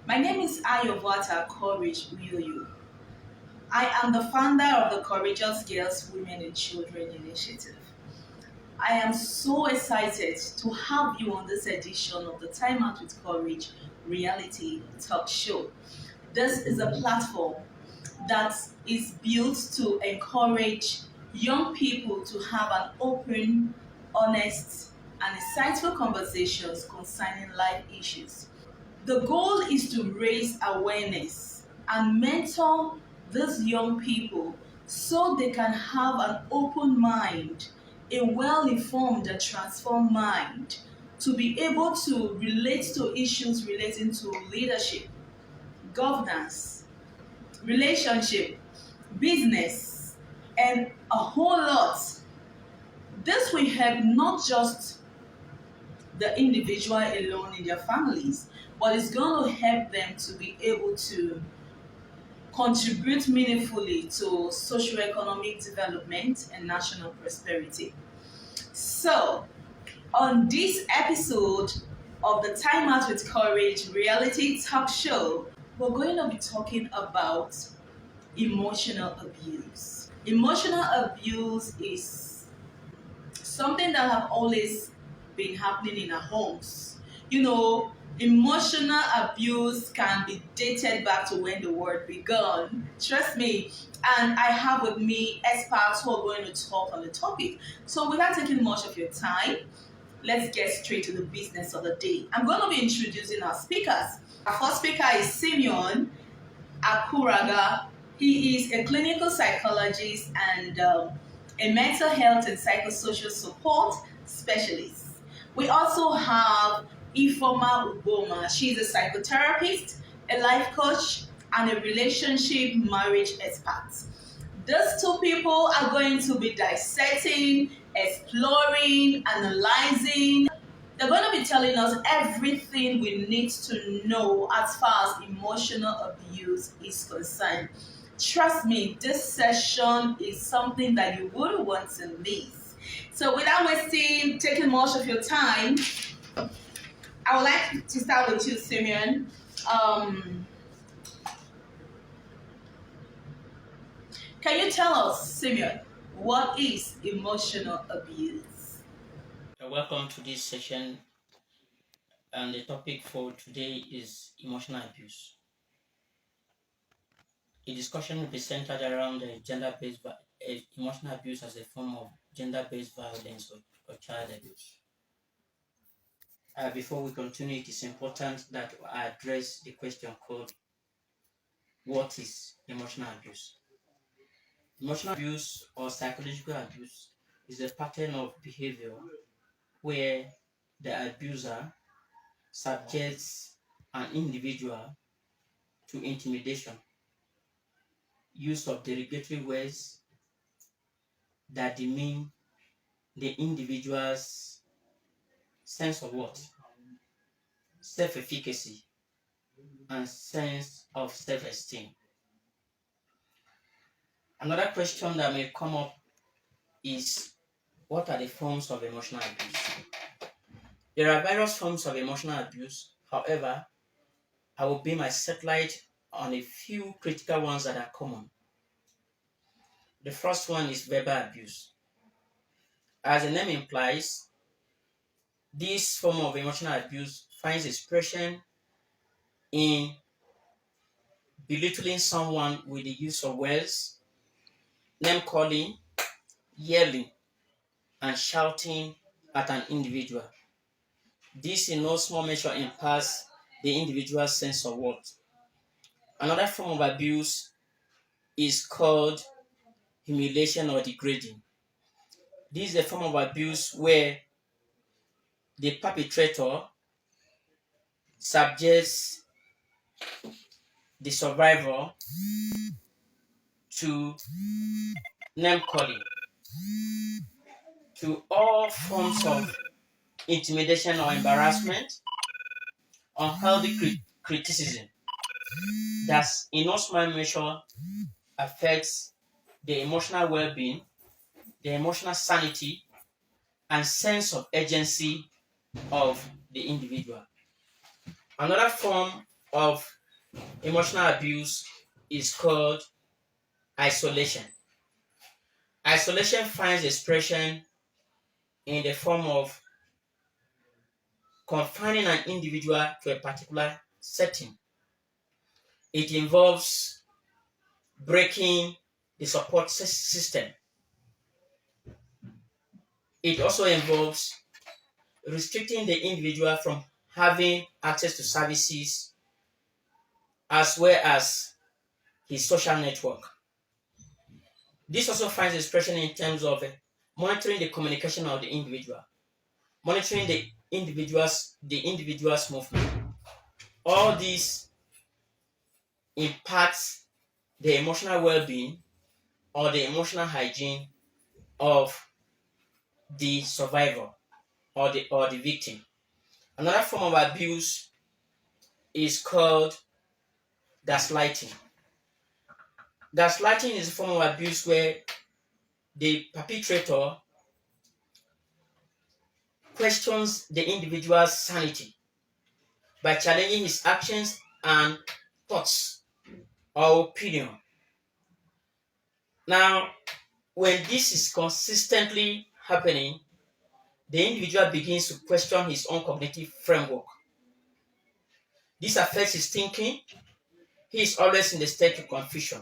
My name is Ayovata Courage Uyoyo. I am the founder of the Courageous Girls, Women and Children Initiative. I am so excited to have you on this edition of the Time Out with Courage reality talk show. This is a platform that is built to encourage young people to have an open, honest, and insightful conversations concerning life issues. The goal is to raise awareness and mentor these young people so they can have an open mind, a well informed and transformed mind to be able to relate to issues relating to leadership, governance, relationship, business, and a whole lot. This will help not just the individual alone in their families, but it's going to help them to be able to contribute meaningfully to socio-economic development and national prosperity. So, on this episode of the Time Out with Courage reality talk show, we're going to be talking about emotional abuse. Emotional abuse is something that have always been happening in our homes. You know, emotional abuse can be dated back to when the word began. Trust me. And I have with me experts who are going to talk on the topic. So without taking much of your time, let's get straight to the business of the day. I'm going to be introducing our speakers. Our first speaker is Simeon Akuraga. He is a clinical psychologist and a mental health and psychosocial support specialist. We also have Ifeoma Ugboma. She's a psychotherapist, a life coach, and a relationship marriage expert. These two people are going to be dissecting, exploring, analyzing. They're going to be telling us everything we need to know as far as emotional abuse is concerned. Trust me, this session is something that you wouldn't want to miss. So without taking much of your time, I would like to start with you, Simeon. Can you tell us, Simeon, what is emotional abuse? Welcome to this session, and the topic for today is emotional abuse. The discussion will be centered around emotional abuse as a form of gender-based violence or child abuse. Before we continue, it is important that I address the question called what is emotional abuse? Emotional abuse or psychological abuse is a pattern of behavior where the abuser subjects an individual to intimidation, use of derogatory words that demean the individual's sense of what? Self-efficacy and sense of self-esteem. Another question that may come up is, what are the forms of emotional abuse? There are various forms of emotional abuse. However, I will be my satellite on a few critical ones that are common. The first one is verbal abuse. As the name implies, this form of emotional abuse finds expression in belittling someone with the use of words, name calling, yelling, and shouting at an individual. This in no small measure impairs the individual's sense of worth. Another form of abuse is called humiliation or degrading. This is a form of abuse where the perpetrator subjects the survivor to name calling, to all forms of intimidation or embarrassment, unhealthy criticism that in no small measure affects the emotional well-being, the emotional sanity, and sense of agency of the individual. Another form of emotional abuse is called isolation. Isolation finds expression in the form of confining an individual to a particular setting. It involves breaking the support system. It also involves restricting the individual from having access to services as well as his social network. This also finds expression in terms of monitoring the communication of the individual, monitoring the individual's movement. All these impacts the emotional well-being or the emotional hygiene of the survivor or the victim. Another form of abuse is called gaslighting. Gaslighting is a form of abuse where the perpetrator questions the individual's sanity by challenging his actions and thoughts or opinion. Now, when this is consistently happening, the individual begins to question his own cognitive framework. This affects his thinking. He is always in the state of confusion.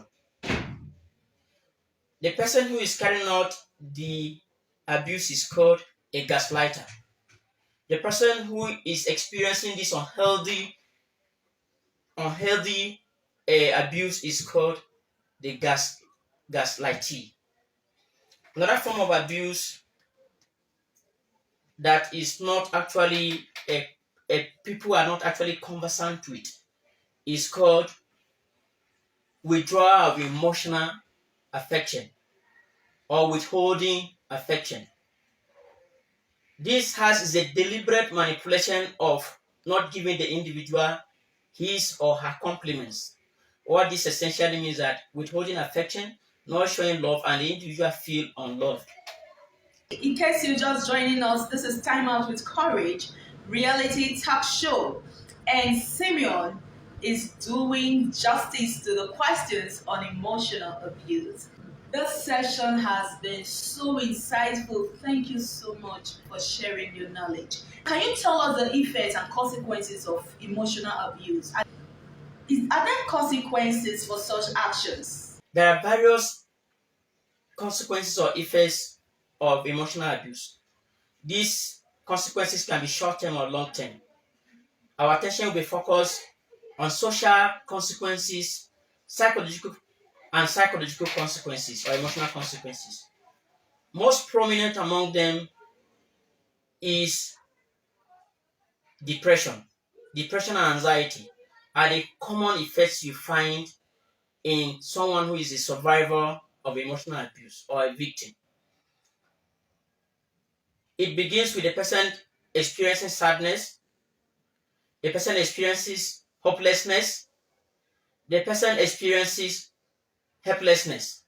The person who is carrying out the abuse is called a gaslighter. The person who is experiencing this unhealthy abuse is called the gaslightee. Another form of abuse that is not actually people are not actually conversant with is called withdrawal of emotional affection or withholding affection. This has is a deliberate manipulation of not giving the individual his or her compliments. What this essentially means that withholding affection, not showing love, and the individual feel unloved. In case you're just joining us, this is Time Out with Courage, reality talk show. And Simeon is doing justice to the questions on emotional abuse. This session has been so insightful. Thank you so much for sharing your knowledge. Can you tell us the effects and consequences of emotional abuse? Are there consequences for such actions? There are various consequences or effects of emotional abuse. These consequences can be short term or long term. Our attention will be focused on social consequences, psychological consequences or emotional consequences. Most prominent among them is depression. Depression and anxiety are the common effects you find in someone who is a survivor of emotional abuse or a victim. It begins with the person experiencing sadness, the person experiences hopelessness, the person experiences helplessness.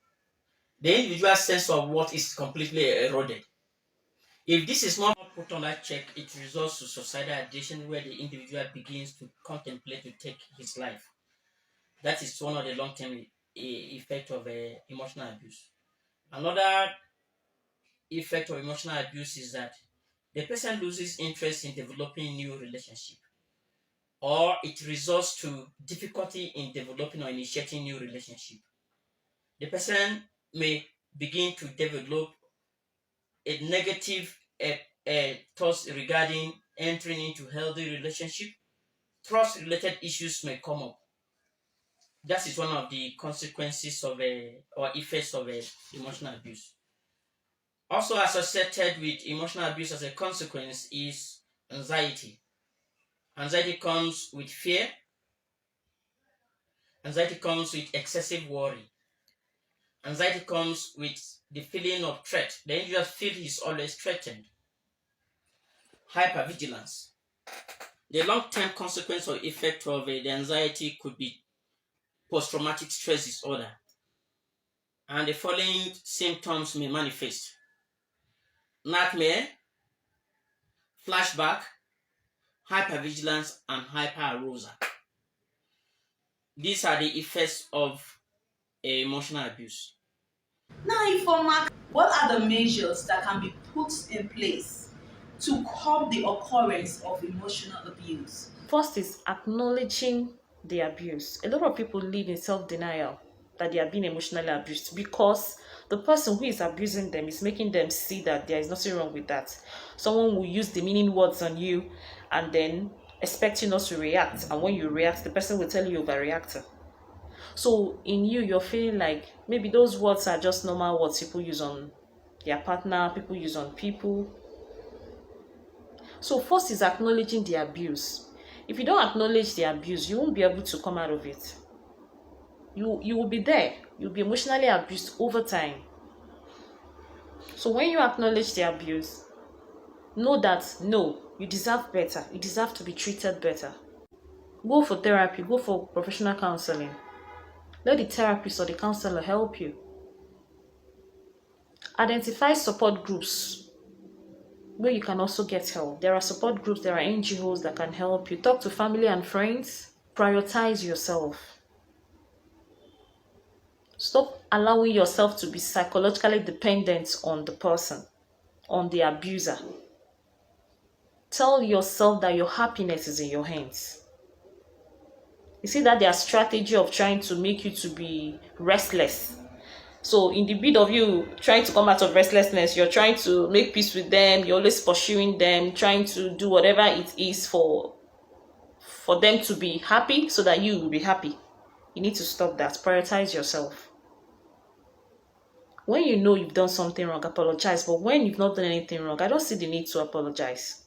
The individual sense of what is completely eroded. If this is not put on that check, it results to suicidal ideation where the individual begins to contemplate to take his life. That is one of the long-term effect of emotional abuse. Another effect of emotional abuse is that the person loses interest in developing new relationship, or it results to difficulty in developing or initiating new relationship. The person may begin to develop a negative thoughts regarding entering into healthy relationship. Trust related issues may come up. That is one of the consequences of or effects of emotional abuse. Also associated with emotional abuse as a consequence is anxiety. Anxiety comes with fear. Anxiety comes with excessive worry. Anxiety comes with the feeling of threat. The individual feels he is always threatened. Hypervigilance. The long-term consequence or effect of the anxiety could be post-traumatic stress disorder, and the following symptoms may manifest: nightmare, flashback, hypervigilance, and hyperarousal. These are the effects of emotional abuse. Now, Ifeoma, what are the measures that can be put in place to curb the occurrence of emotional abuse? First is acknowledging the abuse. A lot of people live in self denial that they are being emotionally abused because the person who is abusing them is making them see that there is nothing wrong with that. Someone will use demeaning words on you and then expect you not to react. And when you react, the person will tell you you're overreacting. So in you, you're feeling like maybe those words are just normal words people use on their partner, people use on people. So first is acknowledging the abuse. If you don't acknowledge the abuse, you won't be able to come out of it. You will be there. You'll be emotionally abused over time. So when you acknowledge the abuse, know that no, you deserve better. You deserve to be treated better. Go for therapy, go for professional counseling. Let the therapist or the counselor help you. Identify support groups where you can also get help. There are support groups, there are NGOs that can help you. Talk to family and friends. Prioritize yourself. Stop allowing yourself to be psychologically dependent on the person, on the abuser. Tell yourself that your happiness is in your hands. You see that their strategy of trying to make you to be restless. So in the bid of you trying to come out of restlessness, you're trying to make peace with them, you're always pursuing them, trying to do whatever it is for them to be happy so that you will be happy. You need to stop that. Prioritize yourself. When you know you've done something wrong, apologize. But when you've not done anything wrong, I don't see the need to apologize.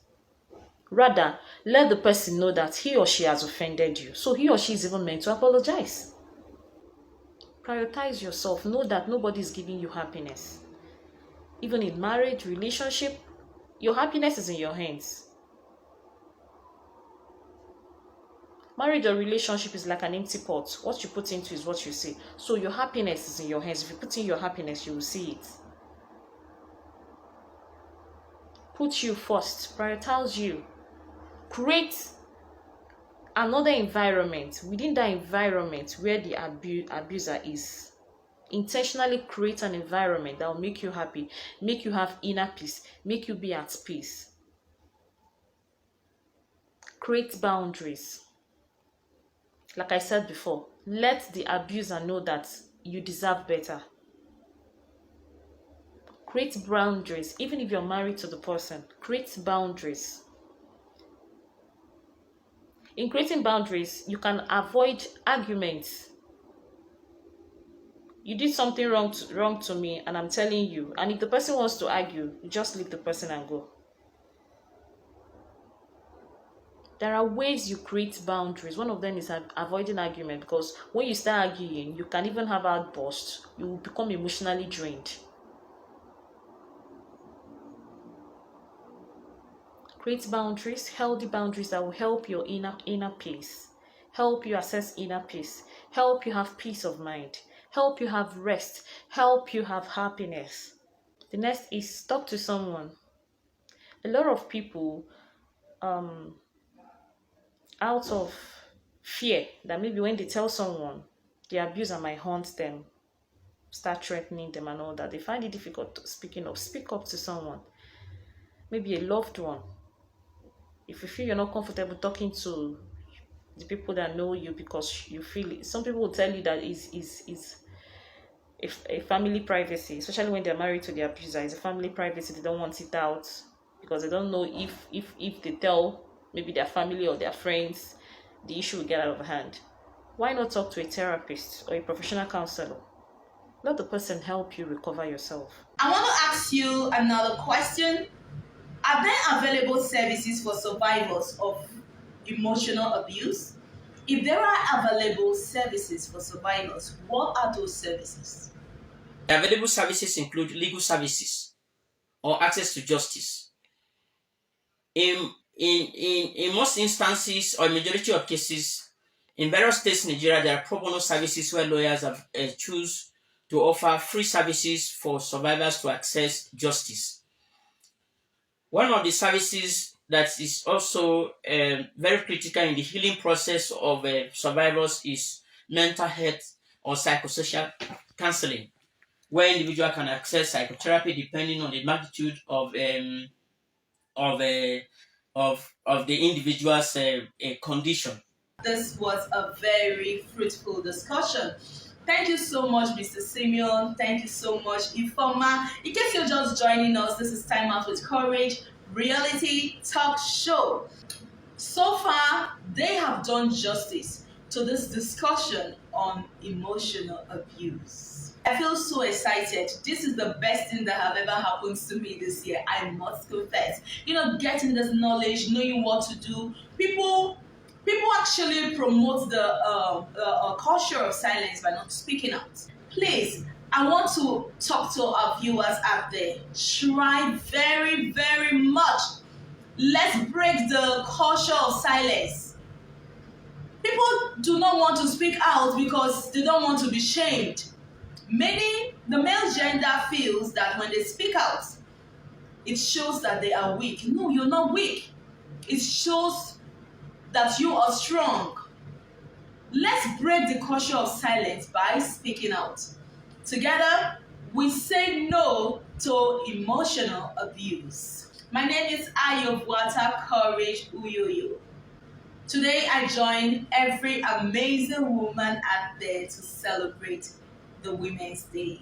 Rather, let the person know that he or she has offended you. So he or she is even meant to apologize. Prioritize yourself. Know that nobody is giving you happiness. Even in marriage, relationship, your happiness is in your hands. Marriage or relationship is like an empty pot. What you put into is what you see. So your happiness is in your hands. If you put in your happiness, you will see it. Put you first. Prioritize you. Create another environment. Within that environment where the abuser is, intentionally create an environment that will make you happy, make you have inner peace, make you be at peace. Create boundaries. Like I said before, let the abuser know that you deserve better. Create boundaries. Even if you're married to the person, create boundaries. In creating boundaries, you can avoid arguments. You did something wrong to me and I'm telling you, and if the person wants to argue, you just leave the person and go. There are ways you create boundaries. One of them is avoiding argument, because when you start arguing, you can even have outbursts. You will become emotionally drained. Create boundaries, healthy boundaries that will help your inner peace, help you assess inner peace, help you have peace of mind, help you have rest, help you have happiness. The next is talk to someone. A lot of people, out of fear that maybe when they tell someone the abuser might haunt them, start threatening them and all that, they find it difficult to speak up to someone, maybe a loved one. If you feel you're not comfortable talking to the people that know you because you feel it, some people will tell you that is a family privacy, especially when they're married to the abuser. It's a family privacy. They don't want it out because they don't know if they tell maybe their family or their friends, the issue will get out of hand. Why not talk to a therapist or a professional counselor? Let the person help you recover yourself. I want to ask you another question. Are there available services for survivors of emotional abuse? If there are available services for survivors, what are those services? The available services include legal services or access to justice. In most instances or majority of cases, in various states in Nigeria, there are pro bono services where lawyers have choose to offer free services for survivors to access justice. One of the services that is also very critical in the healing process of survivors is mental health or psychosocial counseling, where individual can access psychotherapy depending on the magnitude of a of the individual's condition. This was a very fruitful discussion. Thank you so much, Mr. Simeon. Thank you so much, Ifeoma. In case you're just joining us, this is Time Out with Courage, reality talk show. So far, they have done justice to this discussion on emotional abuse. I feel so excited. This is the best thing that have ever happened to me this year. I must confess. Getting this knowledge, knowing what to do. People actually promote the culture of silence by not speaking out. Please, I want to talk to our viewers out there. Try very, very much. Let's break the culture of silence. People do not want to speak out because they don't want to be shamed. The male gender feels that when they speak out, it shows that they are weak. No, you're not weak. It shows that you are strong. Let's break the culture of silence by speaking out. Together, we say no to emotional abuse. My name is Ayobwata Courage Uyoyo. Today, I join every amazing woman out there to celebrate the Women's Day.